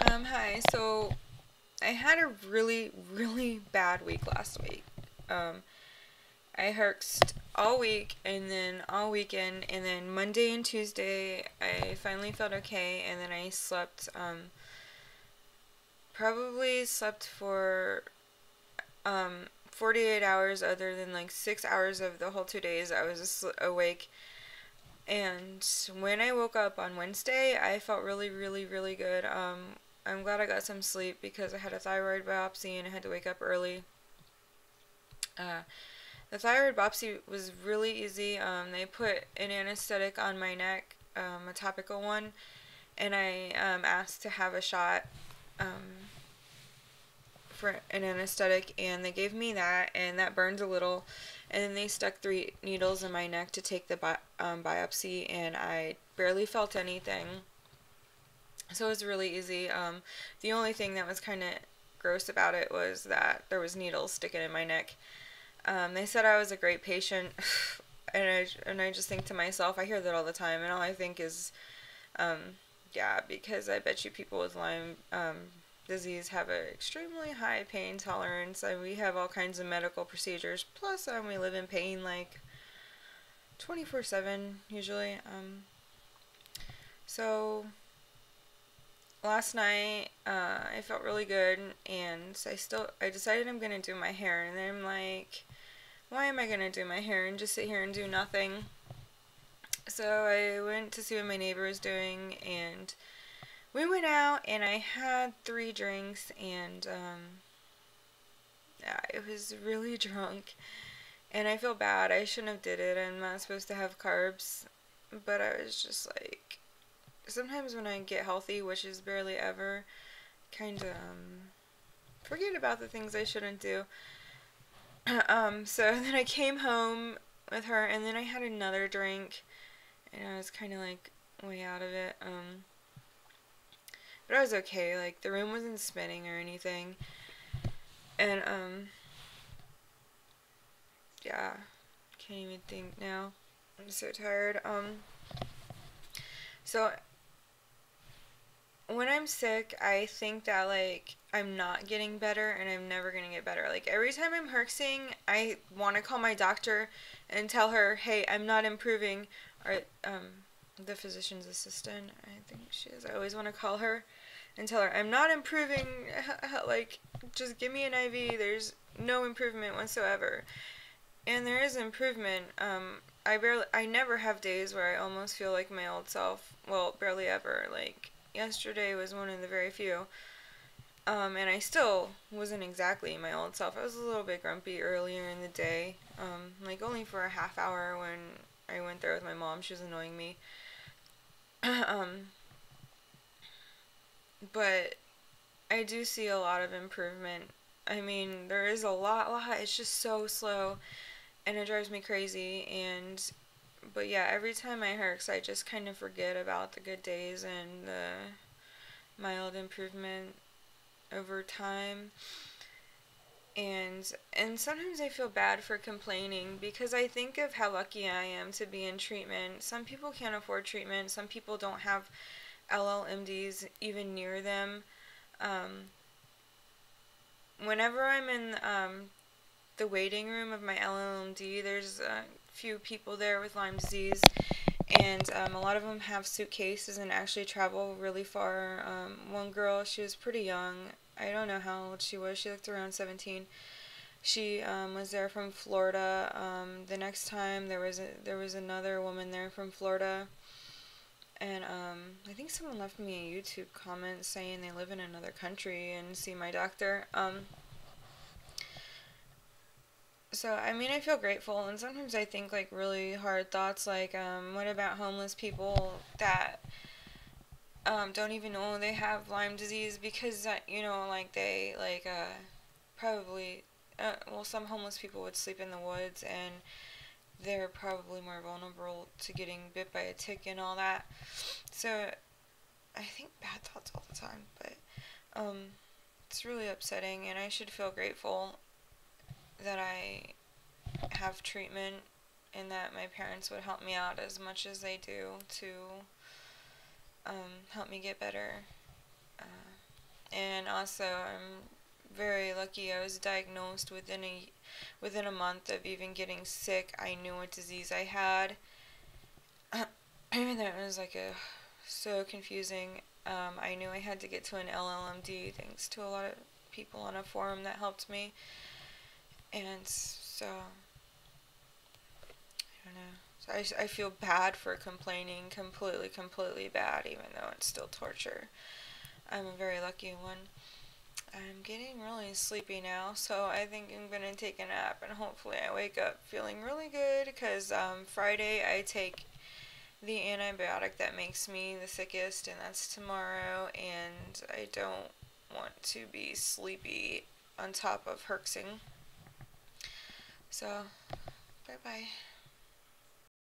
Hi. So I had a really, really bad week last week. Um, I herxed all week and then all weekend, and then Monday and Tuesday I finally felt okay, and then I slept, probably slept for 48 hours, other than like 6 hours of the whole 2 days I was awake. And when I woke up on Wednesday, I felt really, really, really good. I'm glad I got some sleep because I had a thyroid biopsy and I had to wake up early. Uh, the thyroid biopsy was really easy. They put an anesthetic on my neck, a topical one, and I asked to have a shot um, for an anesthetic, and they gave me that, and that burned a little. And then they stuck 3 needles in my neck to take the biopsy, and I barely felt anything. So it was really easy. The only thing that was kind of gross about it was that there was needles sticking in my neck. They said I was a great patient, and I just think to myself, I hear that all the time, and all I think is, um, yeah, because I bet you people with Lyme disease have an extremely high pain tolerance, and we have all kinds of medical procedures. Plus, we live in pain like 24/7 usually. So last night I felt really good, and I decided I'm gonna do my hair, and then I'm like, why am I gonna do my hair and just sit here and do nothing? So I went to see what my neighbor was doing, and we went out, and I had 3 drinks, and yeah, I was really drunk, and I feel bad. I shouldn't have did it. I'm not supposed to have carbs, but I was just like, sometimes when I get healthy, which is barely ever, kind of forget about the things I shouldn't do. So then I came home with her, and then I had another drink, and I was kind of like way out of it. But I was okay. Like the room wasn't spinning or anything, and yeah, can't even think now. I'm so tired. So when I'm sick, I think that like I'm not getting better and I'm never gonna get better. Like every time I'm herxing, I want to call my doctor and tell her, "Hey, I'm not improving." Or the physician's assistant, I think she is. I always want to call her and tell her, "I'm not improving. Like just give me an IV. There's no improvement whatsoever." And there is improvement. I never have days where I almost feel like my old self. Well, barely ever. Like yesterday was one of the very few. And I still wasn't exactly my old self. I was a little bit grumpy earlier in the day. Like only for a half hour when I went there with my mom. She was annoying me. um, but I do see a lot of improvement. I mean, there is a lot. It's just so slow, and it drives me crazy. And but yeah, every time I herx, I just kind of forget about the good days and the mild improvement over time. And sometimes I feel bad for complaining because I think of how lucky I am to be in treatment. Some people can't afford treatment. Some people don't have LLMDs even near them. Um, Whenever I'm in the waiting room of my LLMD, there's a few people there with Lyme disease, and a lot of them have suitcases and actually travel really far. One girl, she was pretty young. I don't know how old she was. She looked around 17. She was there from Florida. The next time there was another woman there from Florida, and I think someone left me a YouTube comment saying they live in another country and see my doctor. So I mean, I feel grateful, and sometimes I think like really hard thoughts, like what about homeless people that don't even know they have Lyme disease because like they like probably well, some homeless people would sleep in the woods, and they're probably more vulnerable to getting bit by a tick and all that. So I think bad thoughts all the time, but um, it's really upsetting, and I should feel grateful that I have treatment and that my parents would help me out as much as they do to help me get better. And also, I'm very lucky. I was diagnosed within a month of even getting sick. I knew what disease I had. Even though it was like so confusing. I knew I had to get to an LLMD thanks to a lot of people on a forum that helped me. And so, I don't know. So I feel bad for complaining, completely bad, even though it's still torture. I'm a very lucky one. I'm getting really sleepy now, so I think I'm gonna take a nap and hopefully I wake up feeling really good because Friday I take the antibiotic that makes me the sickest, and that's tomorrow, and I don't want to be sleepy on top of herxing. So, bye bye.